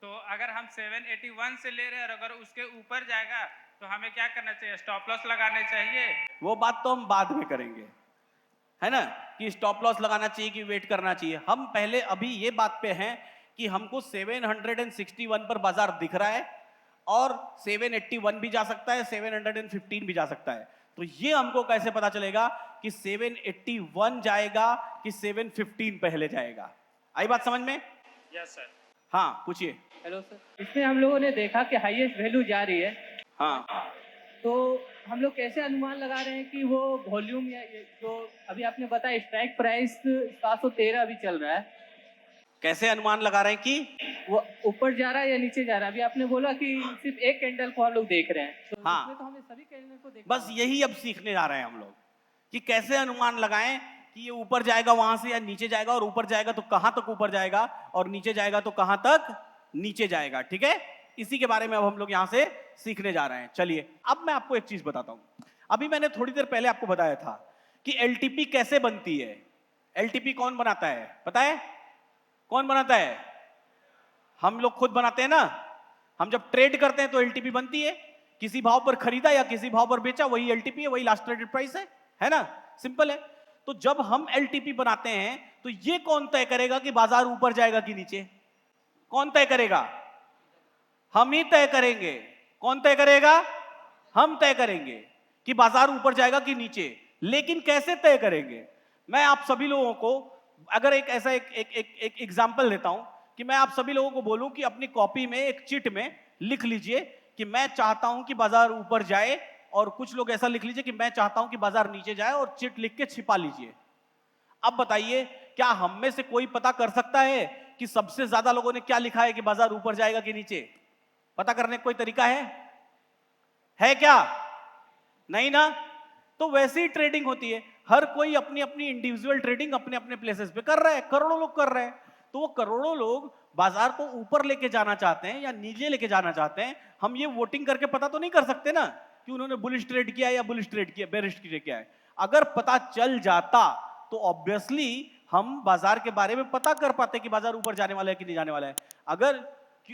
तो अगर हम 781 से ले रहे हैं और अगर उसके ऊपर जाएगा तो हमें क्या करना चाहिए, स्टॉप लॉस लगाने चाहिए? वो बात तो हम बाद में करेंगे, है ना, कि स्टॉप लॉस लगाना चाहिए कि वेट करना चाहिए। हम पहले अभी ये बात पे हैं कि हमको 761 पर बाजार दिख रहा है और 781 भी जा सकता है, 715 भी जा सकता है। तो ये हमको कैसे पता चलेगा कि 781 जाएगा कि 715 पहले जाएगा? आई बात समझ में? Yes sir. हाँ पूछिए। हेलो सर, इसमें हम लोगों ने देखा कि हाईएस्ट वैल्यू जा रही है, हाँ, तो हम लोग कैसे अनुमान लगा रहे हैं कि वो वॉल्यूम या ये जो अभी आपने बताया स्ट्राइक प्राइस 713 अभी चल रहा है, कैसे अनुमान लगा रहे हैं कि वो ऊपर जा रहा है या नीचे जा रहा है? अभी आपने बोला कि सिर्फ एक कैंडल को हम लोग देख रहे हैं, तो हाँ, इसमें तो हमें सभी कैंडल को देखना बस यही अब सीखने जा रहे हैं हम लोग कि कैसे अनुमान लगाएं कि ये ऊपर जाएगा वहां से या नीचे जाएगा, और ऊपर जाएगा तो कहां तक ऊपर जाएगा और नीचे जाएगा तो कहां तक नीचे जाएगा। ठीक है, इसी के बारे में अब हम लोग यहां से सीखने जा रहे हैं। चलिए अब मैं आपको एक चीज बताता हूं। अभी मैंने थोड़ी देर पहले आपको बताया था कि एलटीपी कैसे बनती है। एलटीपी कौन बनाता है पता है? कौन बनाता है? हम लोग खुद बनाते हैं ना। हम जब ट्रेड करते हैं तो एलटीपी बनती है। किसी भाव पर खरीदा या किसी भाव पर बेचा, वही एलटीपी है, वही लास्ट ट्रेडेड प्राइस है ना? सिंपल है। तो जब हम एलटीपी बनाते हैं तो ये कौन तय करेगा कि बाजार ऊपर जाएगा कि नीचे? कौन तय करेगा? हम ही तय करेंगे। कौन तय करेगा? हम तय करेंगे कि बाजार ऊपर जाएगा कि नीचे। लेकिन कैसे तय करेंगे? मैं आप सभी लोगों को अगर एक ऐसा एक एग्जांपल देता हूं कि मैं आप सभी लोगों को बोलूं कि अपनी कॉपी में एक चिट में लिख लीजिए कि मैं चाहता हूं कि बाजार ऊपर जाए, और कुछ लोग ऐसा लिख लीजिए कि मैं चाहता हूं कि बाजार नीचे जाए, और चिट लिख के छिपा लीजिए। अब बताइए क्या हम में से कोई पता कर सकता है कि सबसे ज्यादा लोगों ने क्या लिखा है कि बाजार ऊपर जाएगा कि नीचे? पता करने का कोई तरीका है क्या? नहीं ना। तो वैसी ही ट्रेडिंग होती है। हर कोई अपनी अपनी इंडिविजुअल ट्रेडिंग अपने अपने प्लेसेस पे कर रहा है। करोड़ों लोग कर रहे हैं। तो वो करोड़ों लोग बाजार को ऊपर लेके जाना चाहते हैं या नीचे लेके जाना चाहते हैं। हम ये वोटिंग करके पता तो नहीं कर सकते ना कि उन्होंने बुलिश ट्रेड किया या बुलिश ट्रेड किया, बेरिश ट्रेड किया है। अगर पता चल जाता तो ऑब्वियसली हम बाजार के बारे में पता कर पाते कि बाजार ऊपर जाने वाला है कि नहीं जाने वाला है। अगर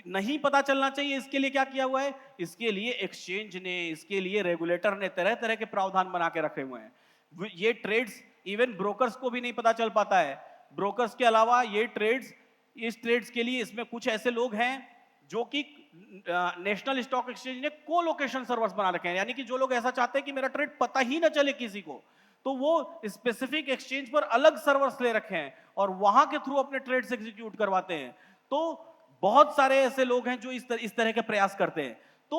नहीं पता चलना चाहिए, इसके लिए क्या किया हुआ है? इसके लिए एक्सचेंज ने, इसके लिए रेगुलेटर ने तरह तरह के प्रावधान बना के रखे हुए हैं। ये ट्रेड्स इवन ब्रोकर्स को भी नहीं पता चल पाता है। ब्रोकर्स के अलावा ये ट्रेड्स, इस ट्रेड्स के लिए इसमें कुछ ऐसे लोग हैं जो कि नेशनल स्टॉक एक्सचेंज ने कोलोकेशन सर्वर्स बना रखे हैं। यानी कि जो लोग ऐसा चाहते हैं कि मेरा ट्रेड पता ही ना चले किसी को, तो वो स्पेसिफिक एक्सचेंज पर अलग सर्वर्स ले रखे हैं और वहां के थ्रू अपने ट्रेड्स एग्जीक्यूट करवाते हैं। तो बहुत सारे ऐसे लोग हैं जो इस तरह के प्रयास करते हैं। तो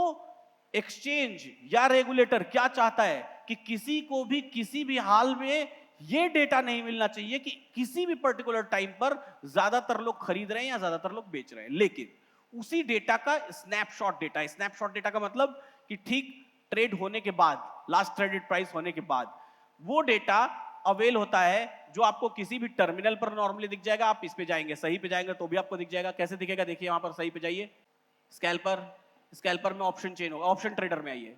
एक्सचेंज या रेगुलेटर क्या चाहता है कि किसी को भी किसी भी हाल में ये डेटा नहीं मिलना चाहिए कि किसी भी पर्टिकुलर टाइम पर ज्यादातर लोग खरीद रहे हैं या ज्यादातर लोग बेच रहे हैं। लेकिन उसी डेटा का स्नैपशॉट डेटा, स्नैपशॉट डेटा का मतलब कि ठीक ट्रेड होने के बाद, लास्ट ट्रेडेड प्राइस होने के बाद वो डेटा अवेल होता है, जो आपको किसी भी टर्मिनल पर नॉर्मली दिख जाएगा। आप इस पे जाएंगे, सही पे जाएंगे तो भी आपको दिख जाएगा। कैसे दिखेगा? देखिए वहां पर सही पे जाइए, स्कैल्पर में ऑप्शन चेन होगा। ऑप्शन ट्रेडर में आइए,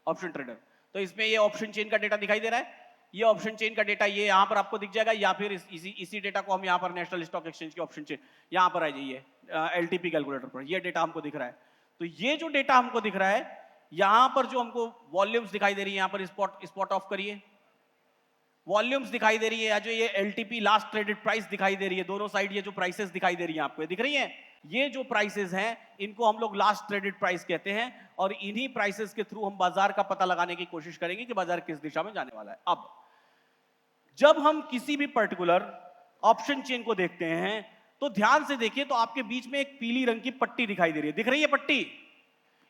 ऑप्शन ट्रेडर, तो इसमें ये ऑप्शन चेन का डेटा दिखाई दे रहा है। ये ऑप्शन चेन का डेटा ये यहाँ पर आपको दिख जाएगा, या फिर इसी डेटा को हम यहाँ पर नेशनल स्टॉक एक्सचेंज की ऑप्शन चेन यहाँ पर आ जाइए, एलटीपी कैलकुलेटर पर ये डेटा हमको दिख रहा है। तो ये जो डेटा हमको दिख रहा है, यहाँ पर जो हमको वॉल्यूम्स दिखाई दे रही है, यहाँ पर स्पॉट ऑफ करिए, वॉल्यूम्स दिखाई दे रही है, या जो ये एलटीपी लास्ट ट्रेडेड प्राइस दिखाई दे रही है, दोनों साइड ये जो प्राइसेस दिखाई दे रही है आपको, दिख रही है? ये जो प्राइसेस हैं इनको हम लोग लास्ट ट्रेडेड प्राइस कहते हैं, और इन्हीं प्राइसेस के थ्रू हम बाजार का पता लगाने की कोशिश करेंगे कि बाजार किस दिशा में जाने वाला है। अब जब हम किसी भी पर्टिकुलर ऑप्शन चेन को देखते हैं तो ध्यान से देखिए, तो आपके बीच में एक पीली रंग की पट्टी दिखाई दे रही है, दिख रही है पट्टी?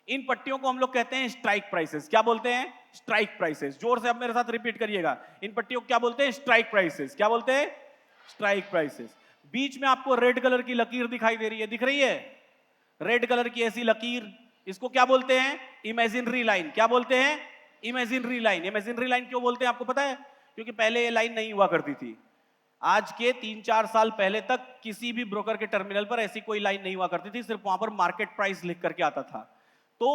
इन पट्टियों को हम लोग कहते हैं स्ट्राइक प्राइसेस। क्या बोलते हैं? Strike prices. जोर से आप मेरे साथ रिपीट करिएगा, इन पट्टियों को क्या बोलते हैं? Strike prices. क्या बोलते हैं? Strike prices. बीच में आपको रेड कलर की लकीर दिखाई दे रही है, दिख रही है? रेड कलर की ऐसी लकीर, इसको क्या बोलते हैं? Imaginary line. क्या बोलते हैं? Imaginary line. इमेजिनरी लाइन क्यों बोलते हैं आपको पता है? क्योंकि पहले ये लाइन नहीं हुआ करती थी। आज के 3-4 साल पहले तक किसी भी ब्रोकर के टर्मिनल पर ऐसी कोई लाइन नहीं हुआ करती थी, सिर्फ वहां पर मार्केट प्राइस लिख करके आता था। तो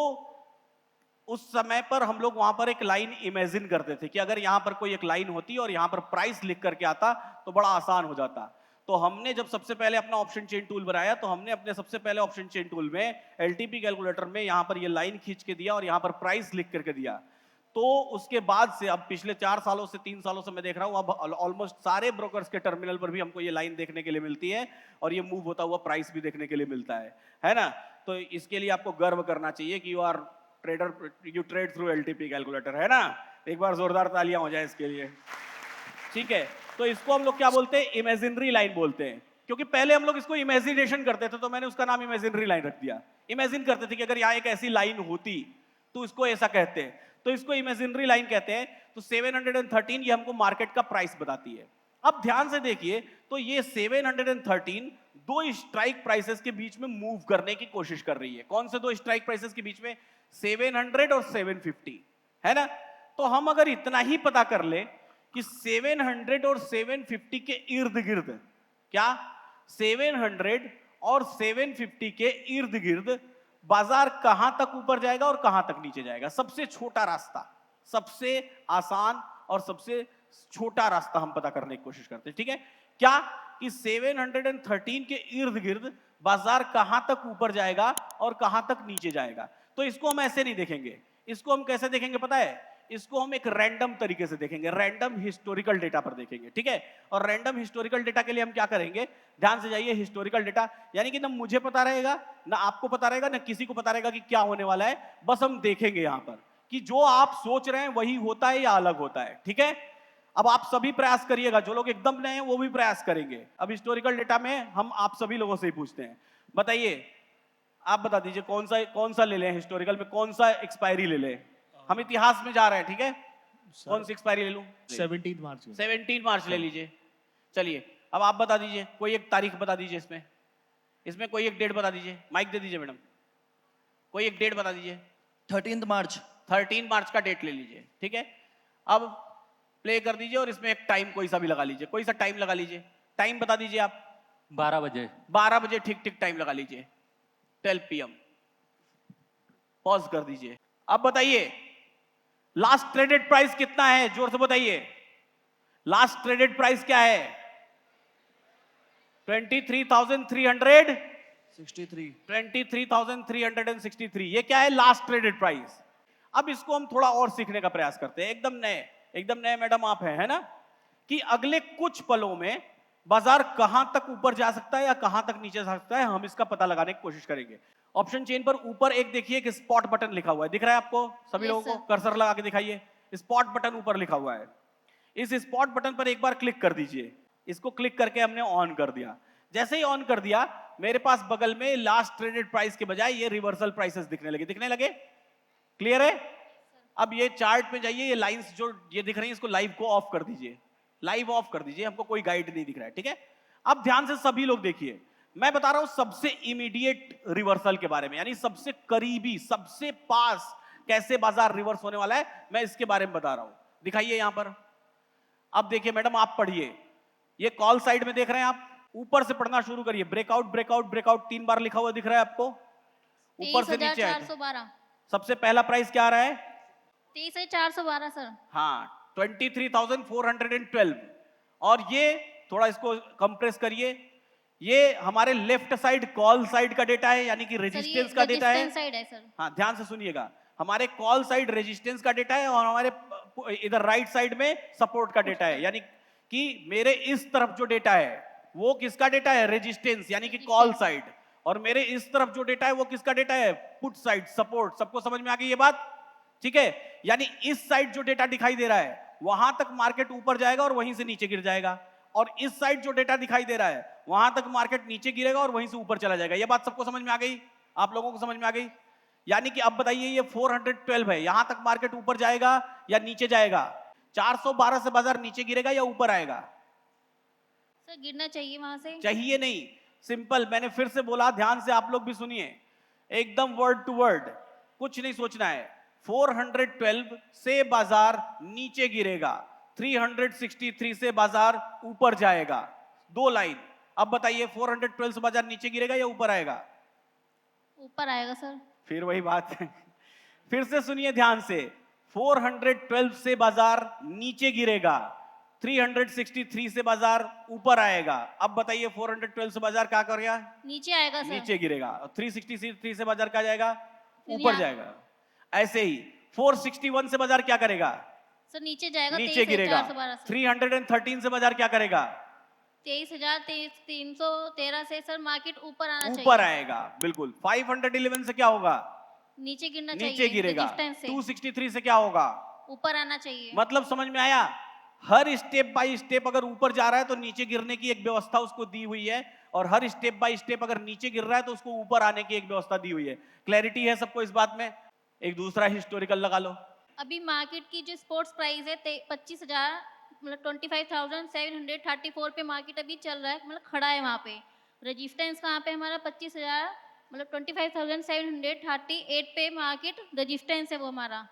उस समय पर हम लोग वहां पर एक लाइन इमेजिन करते थे कि अगर यहां पर कोई एक लाइन होती और यहां पर प्राइस लिख करके आता तो बड़ा आसान हो जाता। तो हमने जब सबसे पहले अपना ऑप्शन चेन टूल बनाया, तो हमने अपने सबसे पहले ऑप्शन चेन टूल में एलटीपी कैलकुलेटर में यहां पर ये लाइन खींच के दिया और यहां पर प्राइस लिख करके दिया। तो उसके बाद से अब पिछले 4 सालों से 3 सालों से मैं देख रहा हूं, अब ऑलमोस्ट सारे ब्रोकर्स के टर्मिनल पर भी हमको ये लाइन देखने के लिए मिलती है और ये मूव होता हुआ प्राइस भी देखने के लिए मिलता है ना? तो इसके लिए आपको गर्व करना चाहिए कि you are trader, you trade through LTP calculator, है ना? एक बार जोरदार तालियां हो जाए इसके लिए। ठीक है, तो इसको हम लोग क्या बोलते हैं? इमेजिनरी लाइन बोलते हैं, क्योंकि पहले हम लोग इसको इमेजिनेशन करते थे, तो मैंने उसका नाम इमेजिनरी लाइन रख दिया। इमेजिन करते थे कि अगर यहाँ एक ऐसी लाइन होती तो इसको ऐसा कहते हैं, तो इसको इमेजिनरी लाइन कहते हैं। तो 713 ये हमको मार्केट का प्राइस बताती है। अब ध्यान से देखिए, तो ये 713 दो स्ट्राइक प्राइसेस के बीच में मूव करने की कोशिश कर रही है। कौन से दो स्ट्राइक प्राइसेस के बीच में? 700 और 750, है ना? तो हम अगर इतना ही पता कर ले कि 700 और 750 के इर्द गिर्द, क्या 700 और 750 के इर्द गिर्द बाजार कहां तक ऊपर जाएगा और कहां तक नीचे जाएगा। सबसे छोटा रास्ता, सबसे आसान और सबसे छोटा रास्ता हम पता करने की कोशिश करते हैं। ठीक है, क्या कि 713 के इर्द गिर्द बाजार कहां तक ऊपर जाएगा और कहां तक नीचे जाएगा। तो इसको हम ऐसे नहीं देखेंगे, इसको हम कैसे देखेंगे पता है, इसको हम एक रैंडम तरीके से देखेंगे, रैंडम हिस्टोरिकल डेटा पर देखेंगे। ठीक है, और रैंडम हिस्टोरिकल डेटा के लिए हम क्या करेंगे, ध्यान से जाइए, हिस्टोरिकल डेटा यानी कि ना मुझे पता रहेगा, ना आपको पता रहेगा, ना किसी को पता रहेगा कि क्या होने वाला है, बस हम देखेंगे यहां पर कि जो आप सोच रहे हैं वही होता है या अलग होता है। ठीक है, अब आप सभी प्रयास करिएगा, जो लोग एकदम नए हैं वो भी प्रयास करेंगे। अब हिस्टोरिकल डेटा में हम आप सभी लोगों से ही पूछते हैं, बताइए, आप बता दीजिए कौन सा ले लें, हिस्टोरिकल में कौन सा एक्सपायरी ले लें। हम इतिहास में जा रहे हैं, ठीक है, कौन सी एक्सपायरी ले लूं? 17 मार्च 17 मार्च ले लीजिए। चलिए अब आप बता दीजिए, कोई एक तारीख बता दीजिए, इसमें कोई एक डेट बता दीजिए, माइक दे दीजिए मैडम, कोई एक डेट बता दीजिए। 13 मार्च 13 मार्च का डेट ले लीजिए। ठीक है, अब प्ले कर दीजिए और इसमें एक टाइम कोई सा भी लगा लीजिए, कोई सा टाइम लगा लीजिए, टाइम बता दीजिए आप। 12 बजे 12 बजे ठीक ठीक टाइम लगा लीजिए, 12 PM। पॉज कर दीजिए। अब बताइए लास्ट ट्रेडेड प्राइस कितना है, जोर से बताइए, लास्ट ट्रेडेड प्राइस क्या है? 23,300 63 23,363। ये क्या है? Last traded price. अब इसको हम थोड़ा और सीखने का प्रयास करते हैं, एकदम नए मैडम आप हैं, है ना, कि अगले कुछ पलों में बाजार कहां तक ऊपर जा सकता है या कहां तक नीचे जा सकता है, हम इसका पता लगाने की कोशिश करेंगे। ऑप्शन चेन पर ऊपर एक देखिए कि स्पॉट बटन लिखा हुआ है, दिख रहा है आपको सभी Yes, लोगों को? sir. कर्सर लगा के दिखाइए, स्पॉट बटन ऊपर लिखा हुआ है। इस स्पॉट बटन पर एक बार क्लिक कर दीजिए। इसको क्लिक करके हमने ऑन कर दिया। जैसे ही ऑन कर दिया, मेरे पास बगल में लास्ट ट्रेडेड प्राइस के बजाय ये रिवर्सल प्राइसेस दिखने लगे। क्लियर है? अब ये चार्ट में जाइए, ये लाइंस जो ये दिख रही है, इसको लाइव को ऑफ कर दीजिए, लाइव ऑफ कर दीजिए, हमको कोई गाइड नहीं दिख रहा है। ठीक है, अब ध्यान से सभी लोग देखिए, मैं बता रहा हूं सबसे इमीडिएट रिवर्सल के बारे में, यानी सबसे करीबी, सबसे पास कैसे बाजार रिवर्स होने वाला है, मैं इसके बारे में बता रहा हूं। दिखाइए यहां पर। अब देखिए मैडम, आप पढ़िए, ये कॉल साइड में देख रहे हैं आप, ऊपर से पढ़ना शुरू करिए। ब्रेकआउट ब्रेकआउट ब्रेकआउट 3 बार लिखा हुआ दिख रहा है आपको, ऊपर से नीचे आए। 23,412 सबसे पहला प्राइस क्या आ रहा है? 23,412 सर। हाँ, 23,412। और ये थोड़ा इसको कंप्रेस करिए, ये हमारे लेफ्ट साइड कॉल साइड का डेटा है, यानी कि रेजिस्टेंस का डेटा है। साइड है सर। हाँ, ध्यान से सुनिएगा, हमारे कॉल साइड रेजिस्टेंस का डेटा है और हमारे इधर राइट साइड में सपोर्ट का डेटा है, यानी कि मेरे इस तरफ जो डेटा है वो किसका डेटा है? रेजिस्टेंस, यानी कि कॉल साइड। और मेरे इस तरफ जो डेटा है वो किसका डेटा है? Put side, support. सबको समझ में आ गई ये बात? ठीक है, यानी इस साइड जो डेटा दिखाई दे रहा है वहां तक मार्केट ऊपर जाएगा और वहीं से नीचे गिर जाएगा, और इस साइड जो डेटा दिखाई दे रहा है वहां तक मार्केट नीचे गिरेगा और वहीं से ऊपर चला जाएगा। ये बात सबको समझ में आ गई? आप लोगों को समझ में आ गई? यानी कि अब बताइए, ये 412 है, यहां तक मार्केट ऊपर जाएगा या नीचे जाएगा? 412 से बाजार नीचे गिरेगा या ऊपर आएगा? सर गिरना चाहिए वहां से। चाहिए नहीं, सिंपल, मैंने फिर से बोला, ध्यान से आप लोग भी सुनिए, एकदम वर्ड टू वर्ड, कुछ नहीं सोचना है। 412 से बाजार नीचे गिरेगा, 363 से बाजार ऊपर जाएगा। 2 लाइन। अब बताइए 412 से बाजार नीचे गिरेगा या ऊपर आएगा? ऊपर आएगा सर। फिर वही बात है, फिर से सुनिए ध्यान से, 412 से बाजार नीचे गिरेगा, 363 से बाजार ऊपर आएगा। अब बताइए 412 से बाजार क्या करेगा? नीचे आएगा सर। नीचे गिरेगा। 363 से बाजार क्या जाएगा? फिर ऊपर यहाँ- जाएगा। ऐसे ही 461 से बाजार क्या करेगा? सर नीचे जाएगा। नीचे गिरेगा। 313 से बाजार क्या करेगा? 23,313 से सर मार्केट ऊपर आना चाहिए। ऊपर आएगा, बिल्कुल। 511 से क्या होगा? नीचे गिरना चाहिए। नीचे गिरेगा। resistance से 263 से क्या होगा? ऊपर आना चाहिए। मतलब समझ में आया? हर स्टेप बाय स्टेप अगर ऊपर जा रहा है तो नीचे गिरने की एक व्यवस्था उसको दी हुई है, और हर स्टेप बाय स्टेप अगर नीचे गिर रहा है तो उसको ऊपर आने की एक व्यवस्था दी हुई है। क्लैरिटी है सबको इस बात में? एक दूसरा हिस्टोरिकल लगा लो। अभी मार्केट की जो स्पोर्ट्स प्राइस है 25,000 मतलब 25,734 पे मार्केट अभी चल रहा है, मतलब खड़ा है वहाँ पे। रेजिस्टेंस कहाँ पे हमारा 25,000 मतलब 25,738 पे मार्केट रेजिस्टेंस है वो हमारा,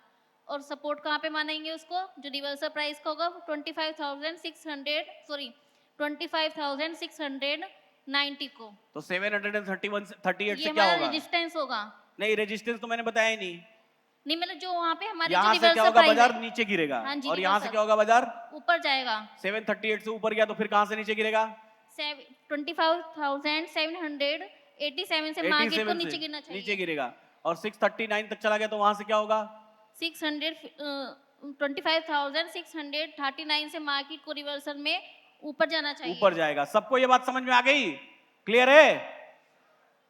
और सपोर्ट कहाँ पे मानेंगे उसको? जो रिवर्सल प्राइस का होगा 25,690 को। तो 738 ये से क्या हमारा होगा? रेजिस्टेंस होगा। नहीं, रेजिस्टेंस तो मैंने बताया ही नहीं। नहीं मतलब जो वहाँ पे हमारे यहाँ जो से क्या reversal होगा, price बाजार है, नीचे गिरेगा। हाँ जी, और यहाँ से reversal। क्या होगा, बाजार ऊपर जाएगा 738 से ऊपर गया तो फिर कहाँ से नीचे गिरेगा? 25,787 से मार्केट को 87 नीचे से गिरना चाहिए। नीचे गिरेगा। और 639 तक चला गया तो वहां से क्या होगा? 25,639 से मार्केट को रिवर्सल में ऊपर जाना चाहिए। ऊपर जाएगा। सबको ये बात समझ में आ गई? क्लियर है?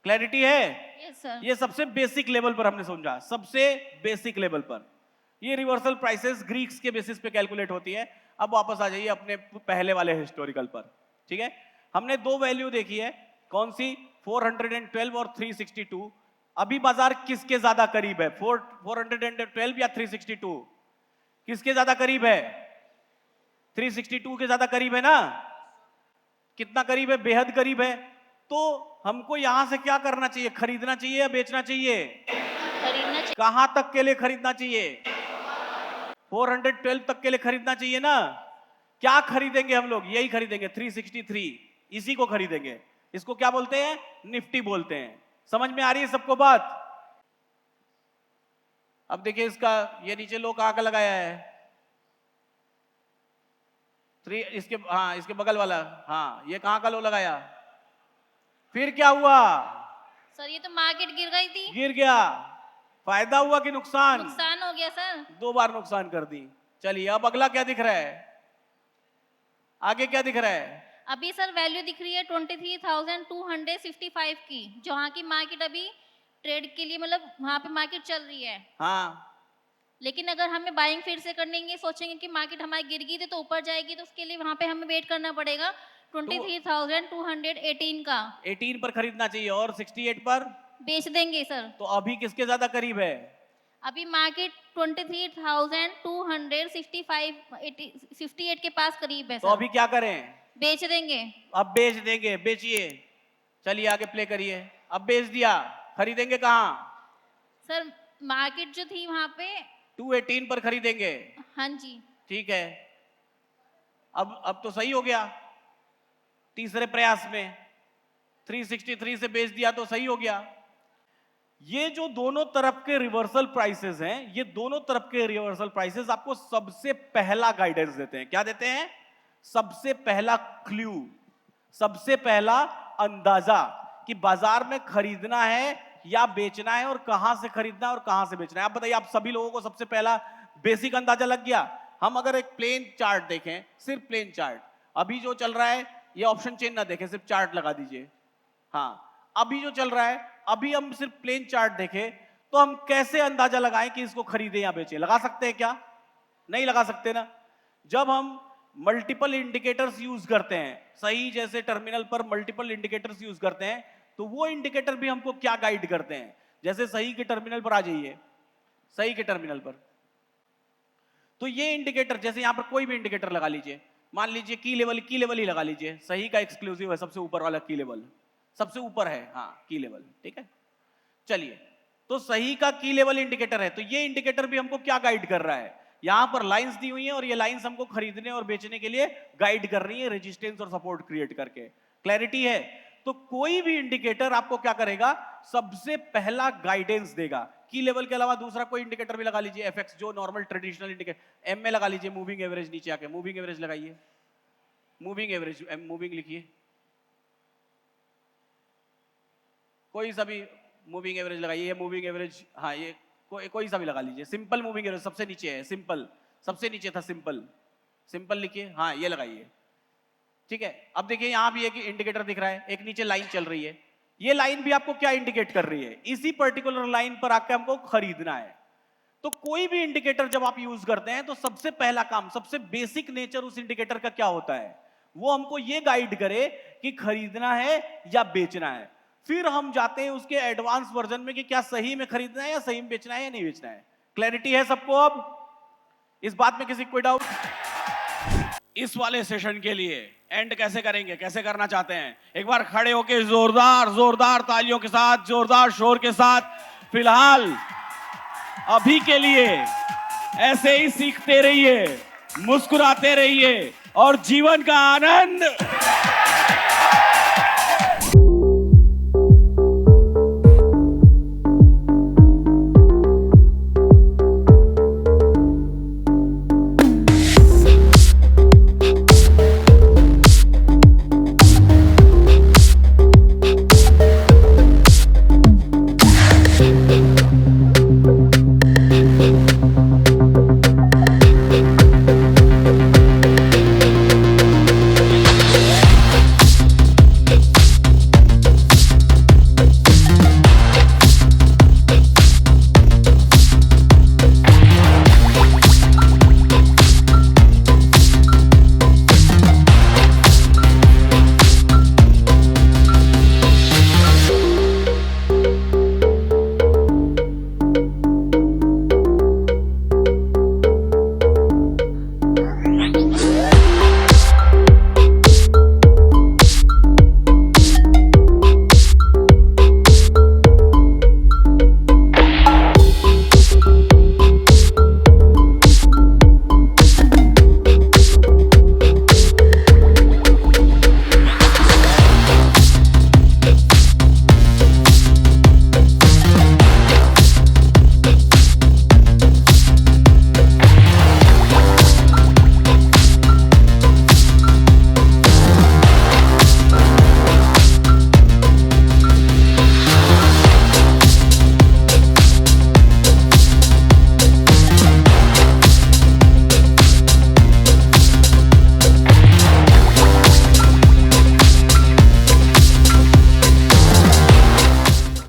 क्लैरिटी है? Yes sir. ये सबसे बेसिक लेवल पर हमने समझा, सबसे बेसिक लेवल पर। ये रिवर्सल प्राइसेस ग्रीक्स के बेसिस पे कैलकुलेट होती है। अब वापस आ जाइए अपने पहले वाले हिस्टोरिकल पर, ठीक है? हमने दो वैल्यू देखी है, कौन सी? 412 और 362। अभी बाजार किसके ज्यादा करीब है, 412 या 362? किसके ज्यादा करीब है? 362 के ज्यादा करीब है ना? कितना करीब है? बेहद करीब है। तो हमको यहां से क्या करना चाहिए? खरीदना चाहिए या बेचना चाहिए? खरीदना चाहिए। कहां तक के लिए खरीदना चाहिए? 412 तक के लिए खरीदना चाहिए ना? क्या खरीदेंगे हम लोग? यही खरीदेंगे, 363, इसी को खरीदेंगे। इसको क्या बोलते हैं? निफ्टी बोलते हैं। समझ में आ रही है सबको बात? अब देखिए इसका ये नीचे लो कहां का लगाया है? 3 इसके, हाँ इसके बगल वाला, हाँ ये कहां का लो लगाया? फिर क्या हुआ? सर ये तो मार्केट गिर गई थी। गिर गया। फायदा हुआ कि नुकसान? नुकसान हो गया सर। 2 बार नुकसान कर दी। चलिए अब अगला क्या दिख रहा है? आगे क्या दिख रहा है? अभी सर वैल्यू दिख रही है 23,265 की, जहाँ की मार्केट अभी ट्रेड के लिए मतलब वहाँ पे मार्केट चल रही है। हाँ, लेकिन अगर हमें बाइंग फिर से करनेंगे, सोचेंगे कि मार्केट हमारी गिर गई थी तो ऊपर जाएगी, तो उसके लिए वहाँ पे हमें वेट करना पड़ेगा 23,218 का। 18 पर खरीदना चाहिए और 68 पर बेच देंगे सर। तो अभी किसके ज्यादा करीब है? अभी मार्केट 23,265 के पास करीब है तो सर। अभी क्या करें? बेच देंगे। अब बेच देंगे, बेचिए। चलिए आगे प्ले करिए। अब बेच दिया, खरीदेंगे कहाँ? सर मार्केट जो थी वहाँ पे 218 पर खरीदेंगे। हाँ जी। ठीक है, अब तो सही हो गया। तीसरे प्रयास में 363 से बेच दिया तो सही हो गया। ये जो दोनों तरफ के रिवर्सल प्राइसेस हैं, ये दोनों तरफ के रिवर्सल प्राइसेस आपको सबसे पहला गाइडेंस देते हैं। क्या देते हैं? सबसे पहला क्लू, सबसे पहला अंदाजा कि बाजार में खरीदना है या बेचना है, और कहां से खरीदना है और कहां से बेचना है। आप बताइए, आप सभी लोगों को सबसे पहला बेसिक अंदाजा लग गया? हम अगर एक प्लेन चार्ट देखें, सिर्फ प्लेन चार्ट, अभी जो चल रहा है, ये ऑप्शन चेन ना देखें, सिर्फ चार्ट लगा दीजिए। हाँ, अभी जो चल रहा है, अभी हम सिर्फ प्लेन चार्ट देखें तो हम कैसे अंदाजा लगाएं कि इसको खरीदे या बेचे? लगा सकते हैं क्या? नहीं लगा सकते ना। जब हम मल्टीपल इंडिकेटर्स यूज करते हैं, सही जैसे टर्मिनल पर मल्टीपल इंडिकेटर्स यूज करते हैं, तो वो इंडिकेटर भी हमको क्या गाइड करते हैं? जैसे सही के टर्मिनल पर आ जाइए, सही के टर्मिनल पर, तो ये इंडिकेटर, जैसे यहां पर कोई भी इंडिकेटर लगा लीजिए, मान लीजिए की लेवल ही लगा लीजिए। सही का एक्सक्लूसिव है, सबसे ऊपर वाला की लेवल सबसे ऊपर है, हाँ की लेवल, ठीक है। चलिए, तो सही का की लेवल इंडिकेटर है, तो ये इंडिकेटर भी हमको क्या गाइड कर रहा है? यहां पर लाइंस दी हुई हैं और ये लाइंस हमको खरीदने और बेचने के लिए गाइड कर रही है, रेजिस्टेंस और सपोर्ट क्रिएट करके। क्लैरिटी है? तो कोई भी इंडिकेटर आपको क्या करेगा? सबसे पहला गाइडेंस देगा। की लेवल के अलावा दूसरा कोई इंडिकेटर भी लगा लीजिए, एफएक्स जो नॉर्मल ट्रेडिशनल इंडिकेटर, एम में लगा लीजिए, मूविंग एवरेज, नीचे आके मूविंग एवरेज लगाइए, मूविंग एवरेज, मूविंग लिखिए, कोई सा भी मूविंग एवरेज लगाइए, मूविंग एवरेज, हाँ ये कोई सा भी लगा लीजिए। सिंपल मूविंग एवरेज सबसे नीचे है, सिंपल सबसे नीचे था, सिंपल, सिंपल लिखिए, हाँ ये लगाइए, ठीक है। अब देखिए यहां भी एक इंडिकेटर दिख रहा है, एक नीचे लाइन चल रही है, ये लाइन भी आपको क्या इंडिकेट कर रही है? इसी पर्टिकुलर लाइन पर आके हमको खरीदना है। तो कोई भी इंडिकेटर जब आप यूज करते हैं, तो सबसे पहला काम, सबसे बेसिक नेचर उस इंडिकेटर का क्या होता है? वो हमको ये गाइड करे कि खरीदना है या बेचना है। फिर हम जाते हैं उसके एडवांस वर्जन में कि क्या सही में खरीदना है या सही में बेचना है या नहीं बेचना है। क्लैरिटी है सबको? अब इस बात में किसी कोई डाउट? इस वाले सेशन के लिए एंड कैसे करेंगे, कैसे करना चाहते हैं? एक बार खड़े होके जोरदार जोरदार तालियों के साथ, जोरदार शोर के साथ, फिलहाल अभी के लिए ऐसे ही सीखते रहिए, मुस्कुराते रहिए और जीवन का आनंद